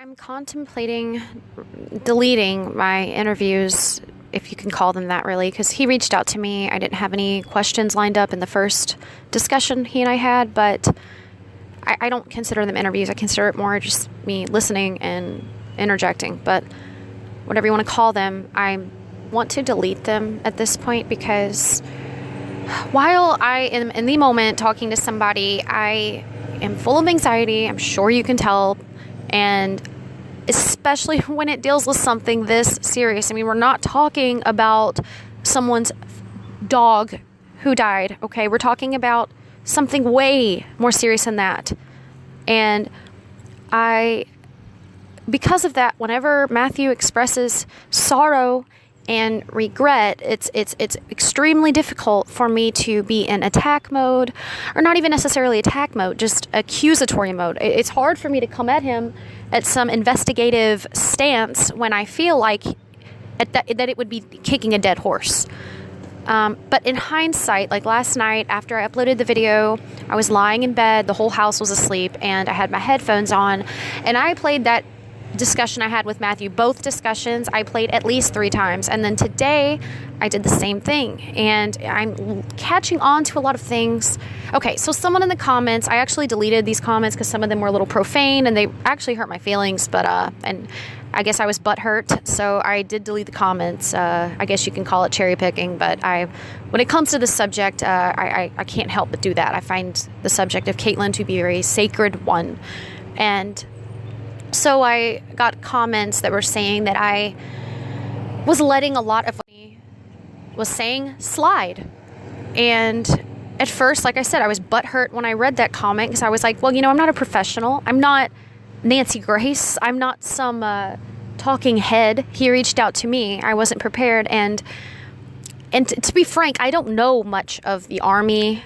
I'm contemplating deleting my interviews, if you can call them that, really, because he reached out to me. I didn't have any questions lined up in the first discussion he and I had, but I don't consider them interviews. I consider it more just me listening and interjecting, but whatever you want to call them, I want to delete them at this point because while I am in the moment talking to somebody, I am full of anxiety. I'm sure you can tell. And especially when it deals with something this serious. I mean, we're not talking about someone's dog who died, okay? We're talking about something way more serious than that. And because of that, whenever Matthew expresses sorrow and regret, it's extremely difficult for me to be in attack mode, or not even necessarily attack mode, just accusatory mode. It's hard for me to come at him at some investigative stance when I feel like that it would be kicking a dead horse. But in hindsight, like last night after I uploaded the video, I was lying in bed, the whole house was asleep, and I had my headphones on, and I played that discussion I had with Matthew. Both discussions I played at least 3 times, and then today I did the same thing, and I'm catching on to a lot of things. Okay, so someone in the comments, I actually deleted these comments because some of them were a little profane and they actually hurt my feelings, but and I guess I was butthurt, so I did delete the comments. I guess you can call it cherry picking, but when it comes to this subject, I can't help but do that. I find the subject of Katelyn to be a very sacred one, and so I got comments that were saying that I was letting a lot of what he was saying slide. And at first, like I said, I was butthurt when I read that comment because I was like, well, I'm not a professional. I'm not Nancy Grace. I'm not some talking head. He reached out to me. I wasn't prepared. And to be frank, I don't know much of the Army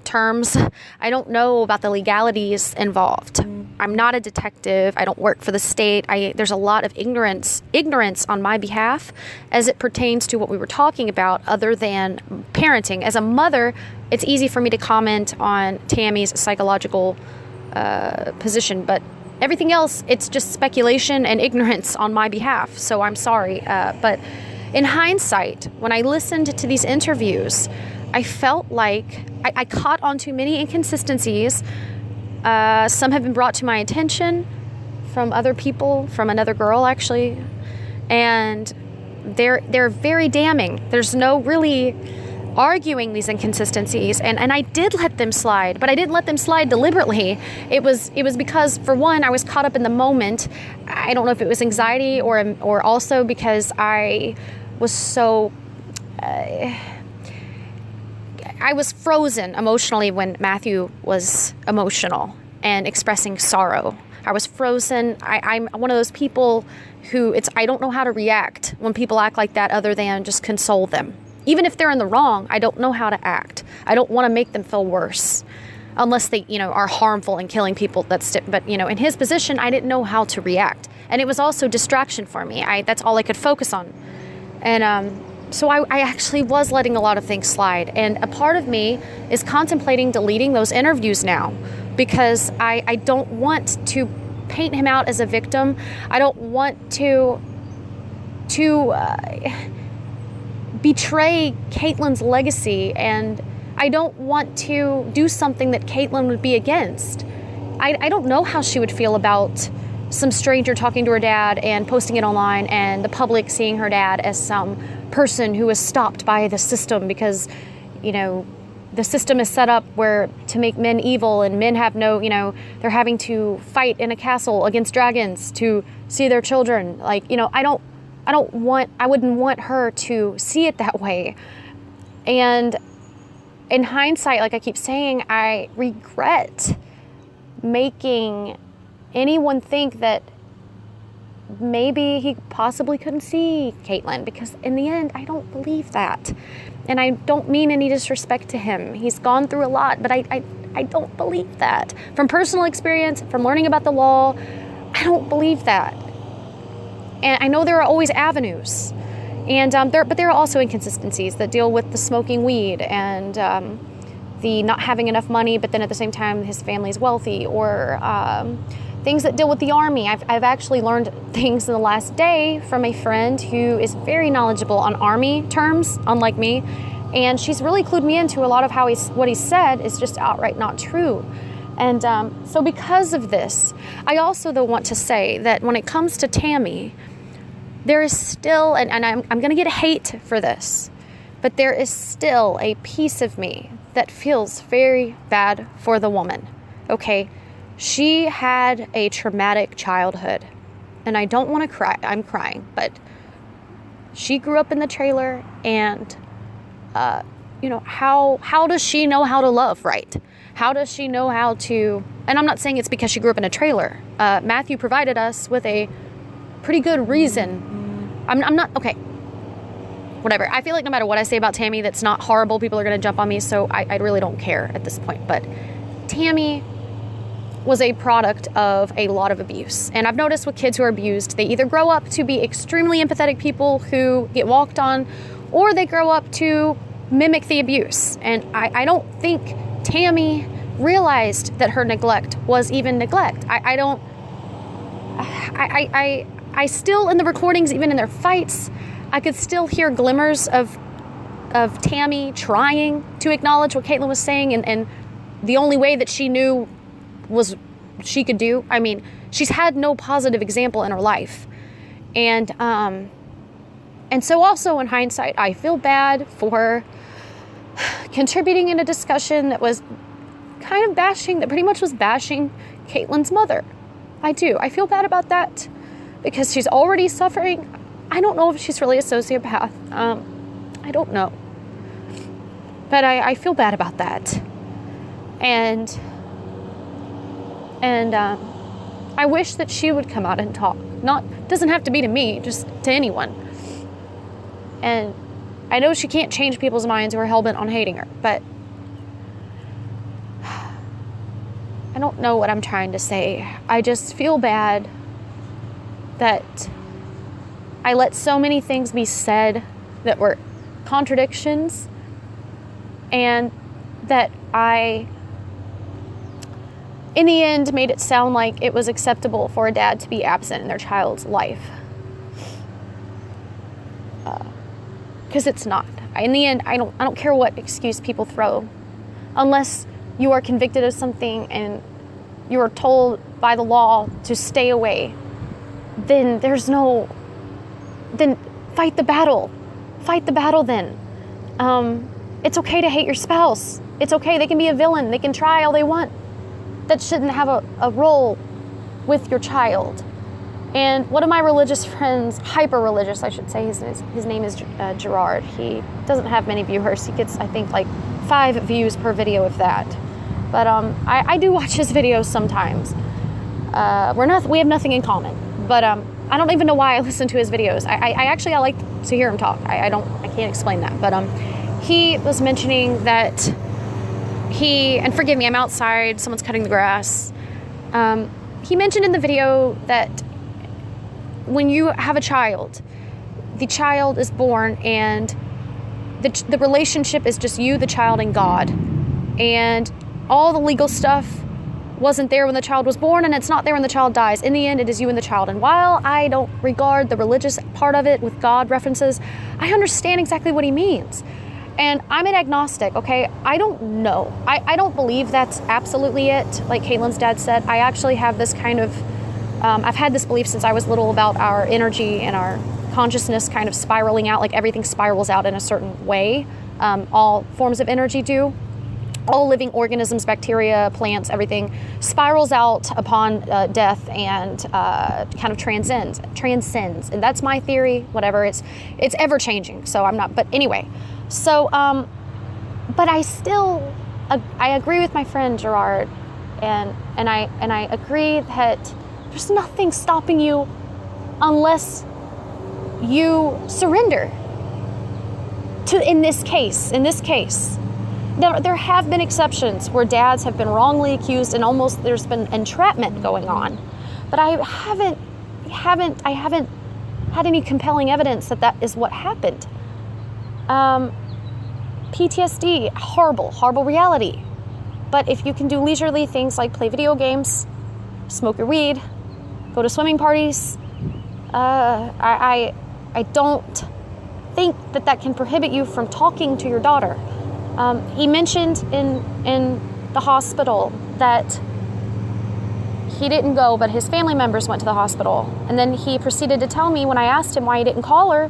terms. I don't know about the legalities involved. I'm not a detective. I don't work for the state. There's a lot of ignorance on my behalf as it pertains to what we were talking about other than parenting. As a mother, it's easy for me to comment on Tammy's psychological position, but everything else, it's just speculation and ignorance on my behalf. So I'm sorry. But in hindsight, when I listened to these interviews, I felt like I caught on to many inconsistencies. Some have been brought to my attention from other people, from another girl actually, and they're very damning. There's no really arguing these inconsistencies, and I did let them slide, but I didn't let them slide deliberately. It was because, for one, I was caught up in the moment. I don't know if it was anxiety or also because I was so I was frozen emotionally when Matthew was emotional and expressing sorrow. I was frozen. I'm one of those people who I don't know how to react when people act like that other than just console them. Even if they're in the wrong, I don't know how to act. I don't want to make them feel worse unless they, are harmful and killing people. But in his position, I didn't know how to react. And it was also distraction for me. That's all I could focus on. And so I actually was letting a lot of things slide. And a part of me is contemplating deleting those interviews now because I don't want to paint him out as a victim. I don't want to betray Katelyn's legacy, and I don't want to do something that Katelyn would be against. I don't know how she would feel about some stranger talking to her dad and posting it online and the public seeing her dad as some person who was stopped by the system because, the system is set up to make men evil, and men have no, they're having to fight in a castle against dragons to see their children. I wouldn't want her to see it that way. And in hindsight, like I keep saying, I regret making anyone think that maybe he possibly couldn't see Katelyn, because in the end, I don't believe that. And I don't mean any disrespect to him. He's gone through a lot, but I don't believe that. From personal experience, from learning about the law, I don't believe that. And I know there are always avenues, and but there are also inconsistencies that deal with the smoking weed and the not having enough money, but then at the same time his family's wealthy, or things that deal with the Army. I've actually learned things in the last day from a friend who is very knowledgeable on Army terms, unlike me. And she's really clued me into a lot of what he said is just outright not true. And so because of this, I also, though, want to say that when it comes to Tammy, there is still, and I'm going to get hate for this, but there is still a piece of me that feels very bad for the woman, okay? She had a traumatic childhood, and I don't want to cry. I'm crying, but she grew up in the trailer, and, how does she know how to love right? How does she know how to, and I'm not saying it's because she grew up in a trailer. Matthew provided us with a pretty good reason. I'm not, okay, whatever. I feel like no matter what I say about Tammy that's not horrible, people are going to jump on me, so I really don't care at this point. But Tammy was a product of a lot of abuse. And I've noticed with kids who are abused, they either grow up to be extremely empathetic people who get walked on, or they grow up to mimic the abuse. And I don't think Tammy realized that her neglect was even neglect. I still, in the recordings, even in their fights, I could still hear glimmers of Tammy trying to acknowledge what Katelyn was saying, and the only way that she knew was she could do. I mean, she's had no positive example in her life. And so also in hindsight, I feel bad for contributing in a discussion that was kind of that pretty much was bashing Katelyn's mother. I do. I feel bad about that because she's already suffering. I don't know if she's really a sociopath. I don't know. But I feel bad about that. And I wish that she would come out and talk. Doesn't have to be to me, just to anyone. And I know she can't change people's minds who are hell-bent on hating her, but I don't know what I'm trying to say. I just feel bad that I let so many things be said that were contradictions, and that I, in the end, made it sound like it was acceptable for a dad to be absent in their child's life. Because it's not. In the end, I don't care what excuse people throw. Unless you are convicted of something and you are told by the law to stay away, then then fight the battle. Fight the battle then. It's okay to hate your spouse. It's okay. They can be a villain. They can try all they want. That shouldn't have a role with your child. And one of my religious friends, hyper-religious, I should say, his name is Gerard. He doesn't have many viewers. He gets, I think, like 5 views per video, if that. But I do watch his videos sometimes. We have nothing in common. But I don't even know why I listen to his videos. I like to hear him talk. I can't explain that. But he was mentioning that and forgive me, I'm outside, someone's cutting the grass. He mentioned in the video that when you have a child, the child is born and the relationship is just you, the child, and God. And all the legal stuff wasn't there when the child was born, and it's not there when the child dies. In the end, it is you and the child. And while I don't regard the religious part of it with God references, I understand exactly what he means. And I'm an agnostic, okay? I don't know. I don't believe that's absolutely it, like Katelyn's dad said. I actually have this kind of, I've had this belief since I was little about our energy and our consciousness kind of spiraling out, like everything spirals out in a certain way. All forms of energy do. All living organisms, bacteria, plants, everything spirals out upon death and kind of transcends. And that's my theory, whatever. It's ever changing, so I'm not, but anyway. So, but I still, I agree with my friend Gerard, and I agree that there's nothing stopping you unless you surrender. In this case, there have been exceptions where dads have been wrongly accused and almost there's been entrapment going on, but I haven't had any compelling evidence that is what happened. PTSD, horrible reality. But if you can do leisurely things like play video games, smoke your weed, go to swimming parties. I don't think that can prohibit you from talking to your daughter. He mentioned in the hospital that he didn't go, but his family members went to the hospital. And then he proceeded to tell me when I asked him why he didn't call her,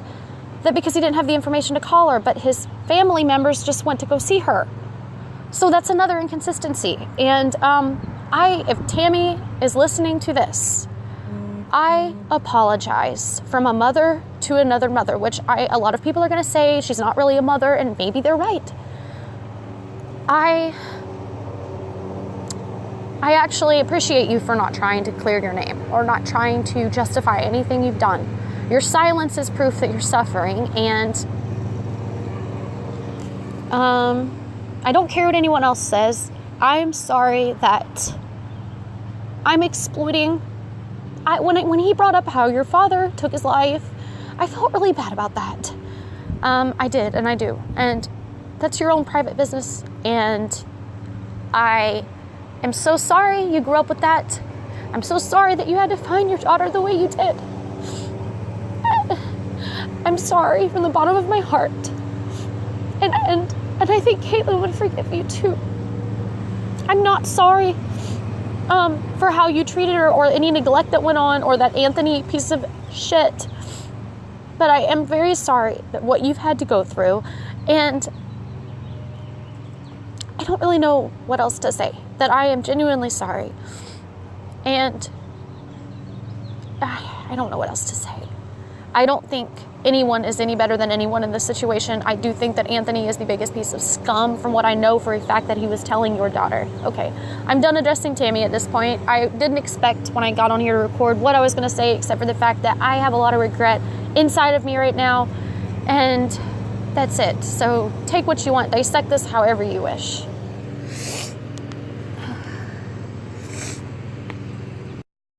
that because he didn't have the information to call her, but his family members just went to go see her. So that's another inconsistency. And if Tammy is listening to this, I apologize from a mother to another mother, which a lot of people are going to say she's not really a mother, and maybe they're right. I actually appreciate you for not trying to clear your name or not trying to justify anything you've done. Your silence is proof that you're suffering, and I don't care what anyone else says. I'm sorry that I'm exploiting. When he brought up how your father took his life, I felt really bad about that. I did, and I do. And that's your own private business, and I am so sorry you grew up with that. I'm so sorry that you had to find your daughter the way you did. I'm sorry from the bottom of my heart. And I think Katelyn would forgive you too. I'm not sorry for how you treated her or any neglect that went on or that Anthony piece of shit. But I am very sorry that what you've had to go through, and I don't really know what else to say. That I am genuinely sorry. And I don't know what else to say. I don't think anyone is any better than anyone in this situation. I do think that Anthony is the biggest piece of scum from what I know for a fact that he was telling your daughter. Okay, I'm done addressing Tammy at this point. I didn't expect when I got on here to record what I was going to say, except for the fact that I have a lot of regret inside of me right now. And that's it. So take what you want. Dissect this however you wish.